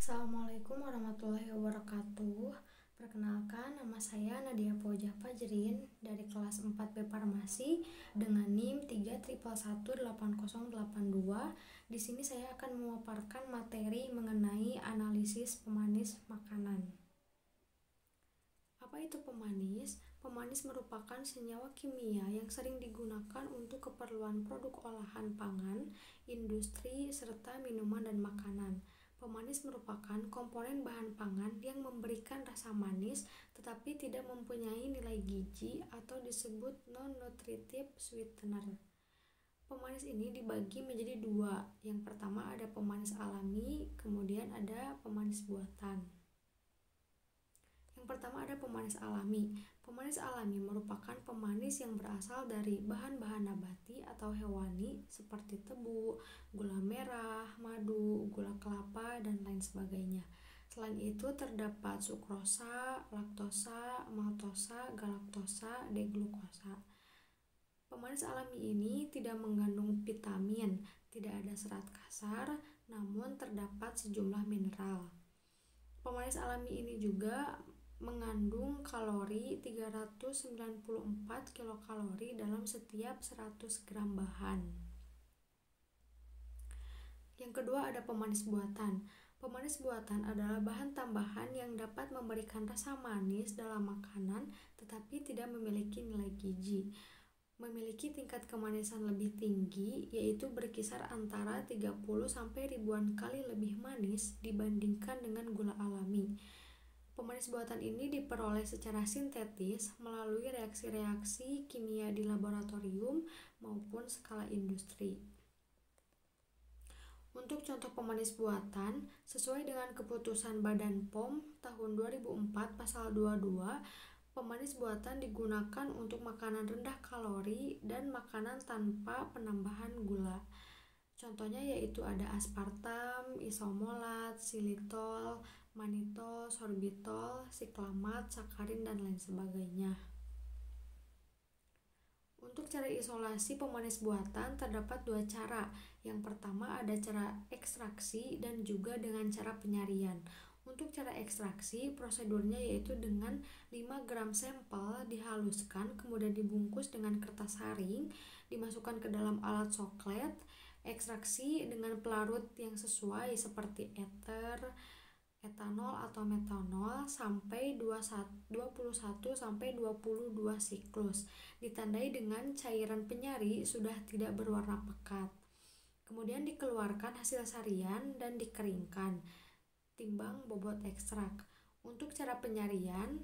Assalamualaikum warahmatullahi wabarakatuh. Perkenalkan, nama saya Nadia Fauzah Fajrin dari kelas 4B Farmasi dengan NIM 311180082. Di sini saya akan memaparkan materi mengenai analisis pemanis makanan. Apa itu pemanis? Pemanis merupakan senyawa kimia yang sering digunakan untuk keperluan produk olahan pangan, industri, serta minuman dan makanan. Pemanis merupakan komponen bahan pangan yang memberikan rasa manis tetapi tidak mempunyai nilai gizi atau disebut non-nutritive sweetener. Pemanis ini dibagi menjadi dua. Yang pertama ada pemanis alami, kemudian ada pemanis buatan. Yang pertama ada pemanis alami. Pemanis alami merupakan pemanis yang berasal dari bahan-bahan nabati atau hewani seperti tebu, gula merah, madu, gula kelapa, dan lain sebagainya. Selain itu terdapat sukrosa, laktosa, maltosa, galaktosa, deglukosa. Pemanis alami ini tidak mengandung vitamin, tidak ada serat kasar, namun terdapat sejumlah mineral. Pemanis alami ini juga mengandung kalori 394 kilokalori dalam setiap 100 gram bahan. Yang kedua ada pemanis buatan. Pemanis buatan adalah bahan tambahan yang dapat memberikan rasa manis dalam makanan tetapi tidak memiliki nilai gizi. Memiliki tingkat kemanisan lebih tinggi, yaitu berkisar antara 30 sampai ribuan kali lebih manis dibandingkan dengan gula alami. Pemanis buatan ini diperoleh secara sintetis melalui reaksi-reaksi kimia di laboratorium maupun skala industri. Untuk contoh pemanis buatan, sesuai dengan keputusan Badan POM tahun 2004 pasal 22, pemanis buatan digunakan untuk makanan rendah kalori dan makanan tanpa penambahan gula. Contohnya yaitu ada aspartam, isomolat, xilitol, manitol, sorbitol, siklamat, sakarin, dan lain sebagainya. Untuk cara isolasi pemanis buatan terdapat dua cara. Yang pertama ada cara ekstraksi dan juga dengan cara penyarian. Untuk cara ekstraksi, prosedurnya yaitu dengan 5 gram sampel dihaluskan, kemudian dibungkus dengan kertas saring, dimasukkan ke dalam alat soklet, ekstraksi dengan pelarut yang sesuai seperti ether, etanol atau metanol sampai 21 sampai 22 siklus. Ditandai dengan cairan penyari sudah tidak berwarna pekat. Kemudian dikeluarkan hasil sarian dan dikeringkan. Timbang bobot ekstrak. Untuk cara penyarian,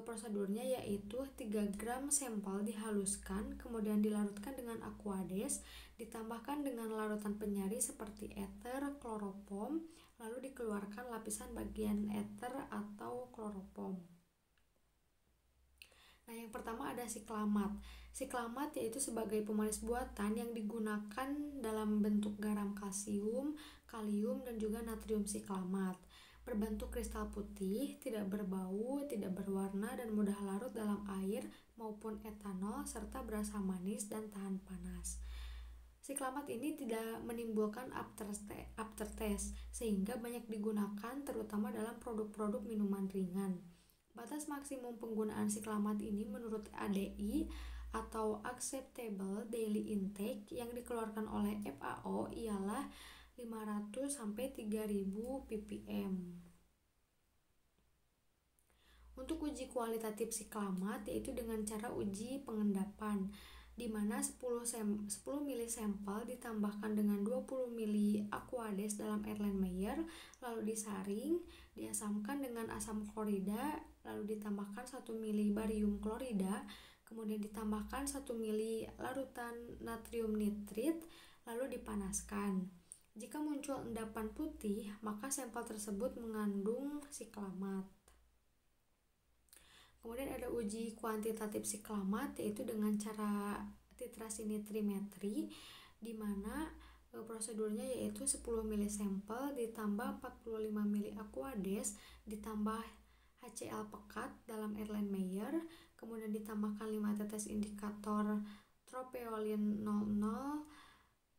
prosedurnya yaitu 3 gram sampel dihaluskan, kemudian dilarutkan dengan aquades, ditambahkan dengan larutan penyari seperti ether, kloropom, lalu dikeluarkan lapisan bagian ether atau kloropom. Nah, yang pertama ada siklamat. Siklamat yaitu sebagai pemanis buatan yang digunakan dalam bentuk garam kalsium, kalium, dan juga natrium siklamat. Berbentuk kristal putih, tidak berbau, tidak berwarna, dan mudah larut dalam air maupun etanol, serta berasa manis dan tahan panas. Siklamat ini tidak menimbulkan aftertaste, sehingga banyak digunakan terutama dalam produk-produk minuman ringan. Batas maksimum penggunaan siklamat ini menurut ADI atau Acceptable Daily Intake yang dikeluarkan oleh FAO ialah 500 sampai 3000 ppm. Untuk uji kualitatif siklamat yaitu dengan cara uji pengendapan, di mana 10 mili sampel ditambahkan dengan 20 mili aquades dalam Erlenmeyer, lalu disaring, diasamkan dengan asam klorida, lalu ditambahkan 1 mili barium klorida, kemudian ditambahkan 1 mili larutan natrium nitrit, lalu dipanaskan. Jika muncul endapan putih, maka sampel tersebut mengandung siklamat. Kemudian ada uji kuantitatif siklamat yaitu dengan cara titrasi nitrimetri, di mana prosedurnya yaitu 10 mili sampel ditambah 45 mili aquades ditambah HCl pekat dalam Erlenmeyer, kemudian ditambahkan 5 tetes indikator tropeolin 00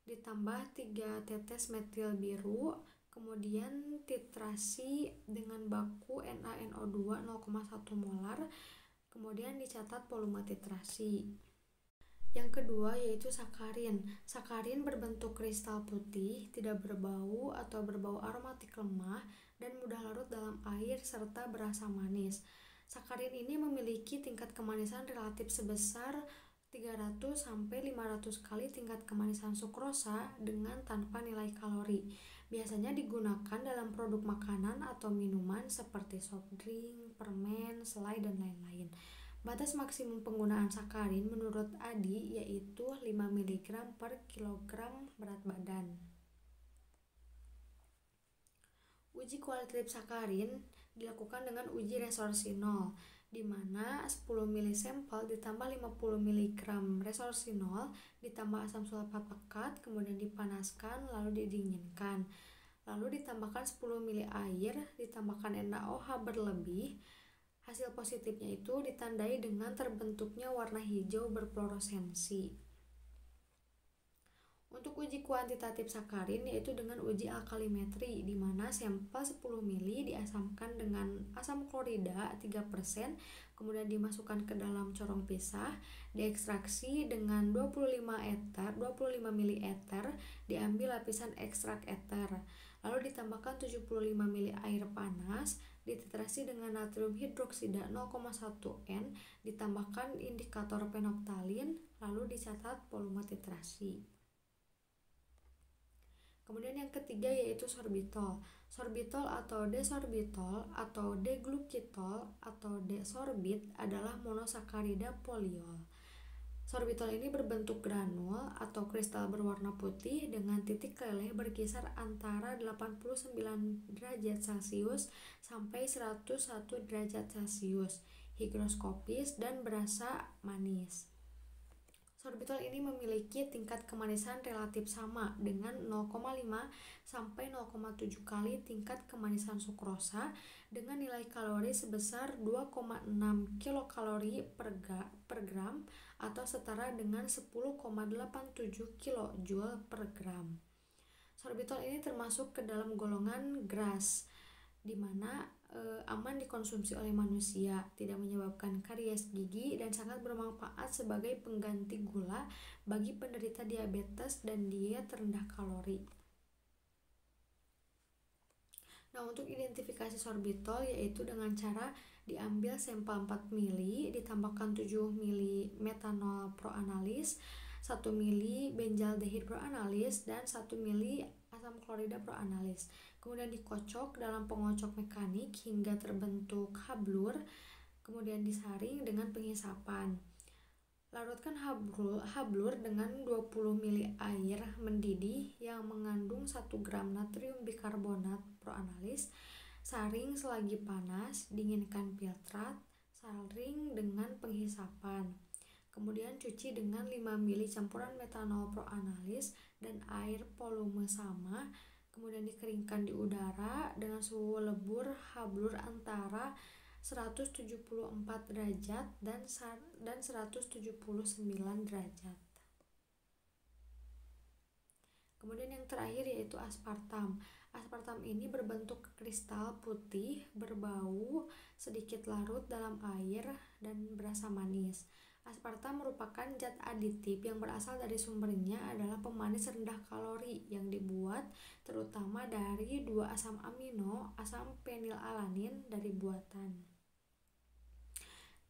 ditambah 3 tetes metil biru, Kemudian titrasi dengan baku NaNO2 0,1 molar. Kemudian dicatat volume titrasi. Yang kedua yaitu sakarin. Sakarin berbentuk kristal putih, tidak berbau atau berbau aromatik lemah, dan mudah larut dalam air serta berasa manis. Sakarin ini memiliki tingkat kemanisan relatif sebesar 300-500 kali tingkat kemanisan sukrosa dengan tanpa nilai kalori. Biasanya digunakan dalam produk makanan atau minuman seperti soft drink, permen, selai, dan lain-lain. Batas maksimum penggunaan sakarin menurut Adi yaitu 5 mg per kilogram berat badan. Uji kualitatif sakarin dilakukan dengan uji resorsinol, di mana 10 ml sampel ditambah 50 mg resorsinol ditambah asam sulfat pekat, kemudian dipanaskan lalu didinginkan. Lalu ditambahkan 10 ml air, ditambahkan NaOH berlebih. Hasil positifnya itu ditandai dengan terbentuknya warna hijau berfluoresensi. Untuk uji kuantitatif sakarin yaitu dengan uji alkalimetri, di mana sampel 10 ml diasamkan dengan asam klorida 3%, kemudian dimasukkan ke dalam corong pisah, diekstraksi dengan 25 ml eter, diambil lapisan ekstrak eter, lalu ditambahkan 75 ml air panas, dititrasi dengan natrium hidroksida 0,1 N, ditambahkan indikator penoktalin, lalu dicatat volume titrasi. Kemudian yang ketiga yaitu sorbitol. Sorbitol atau desorbitol atau deglukitol atau desorbit adalah monosakarida poliol. Sorbitol ini berbentuk granul atau kristal berwarna putih dengan titik leleh berkisar antara 89 derajat Celcius sampai 101 derajat Celcius, higroskopis dan berasa manis. Sorbitol ini memiliki tingkat kemanisan relatif sama dengan 0,5 sampai 0,7 kali tingkat kemanisan sukrosa dengan nilai kalori sebesar 2,6 kilokalori per gram atau setara dengan 10,87 kilojoule per gram. Sorbitol ini termasuk ke dalam golongan GRAS, di mana aman dikonsumsi oleh manusia, tidak menyebabkan karies gigi, dan sangat bermanfaat sebagai pengganti gula bagi penderita diabetes dan diet rendah kalori. Nah, untuk identifikasi sorbitol yaitu dengan cara diambil sampel 4 ml, ditambahkan 7 ml metanol proanalis, 1 ml benzaldehid proanalis, dan 1 ml asam klorida proanalis. Kemudian dikocok dalam pengocok mekanik hingga terbentuk hablur, kemudian disaring dengan penghisapan. Larutkan hablur dengan 20 ml air mendidih yang mengandung 1 gram natrium bikarbonat proanalis, saring selagi panas, dinginkan filtrat, saring dengan penghisapan. Kemudian cuci dengan 5 ml campuran metanol proanalis dan air volume sama, kemudian dikeringkan di udara dengan suhu lebur hablur antara 174 derajat dan 179 derajat. Kemudian yang terakhir yaitu aspartam. Aspartam ini berbentuk kristal putih, berbau, sedikit larut dalam air, dan berasa manis. Aspartam merupakan zat aditif yang berasal dari sumbernya adalah pemanis rendah kalori yang dibuat terutama dari 2 asam amino, asam fenilalanin dari buatan.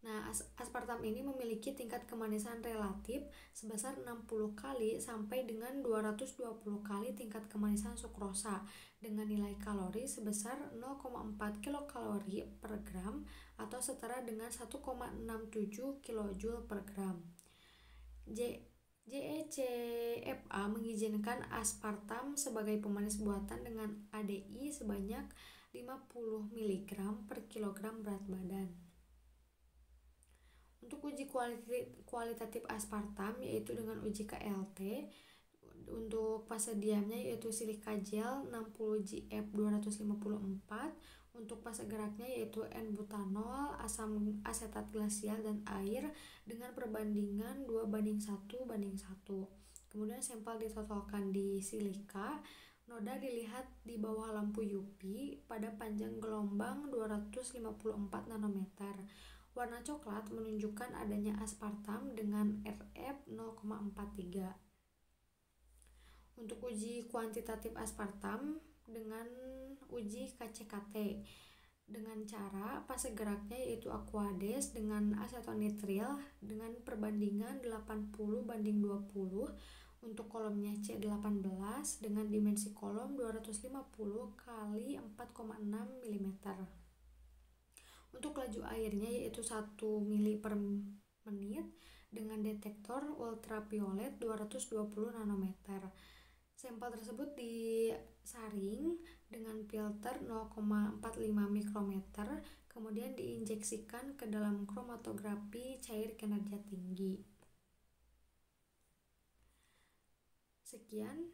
Nah, aspartam ini memiliki tingkat kemanisan relatif sebesar 60 kali sampai dengan 220 kali tingkat kemanisan sukrosa dengan nilai kalori sebesar 0,4 kilokalori per gram atau setara dengan 1,67 kilojoule per gram. JECFA mengizinkan aspartam sebagai pemanis buatan dengan ADI sebanyak 50 mg per kilogram berat badan. Untuk uji kualitatif aspartam yaitu dengan uji KLT, untuk fase diamnya yaitu silika gel 60 GF 254, untuk fase geraknya yaitu N-butanol, asam asetat glasial, dan air dengan perbandingan 2:1:1. Kemudian sampel ditotolkan di silika Noda dilihat di bawah lampu UV pada panjang gelombang 254 nanometer. Warna coklat menunjukkan adanya aspartam dengan Rf 0,43. Untuk uji kuantitatif aspartam dengan uji KCKT dengan cara fase geraknya yaitu aqueous dengan asetonitril dengan perbandingan 80:20. Untuk kolomnya C18 dengan dimensi kolom 250 kali 4,6 mm. Untuk laju airnya yaitu 1 mili per menit dengan detektor ultraviolet 220 nanometer. Sampel tersebut disaring dengan filter 0,45 mikrometer, kemudian diinjeksikan ke dalam kromatografi cair kinerja tinggi. Sekian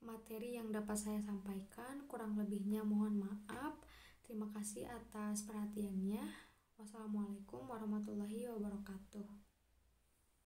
materi yang dapat saya sampaikan, kurang lebihnya mohon maaf. Terima kasih atas perhatiannya. Wassalamualaikum warahmatullahi wabarakatuh.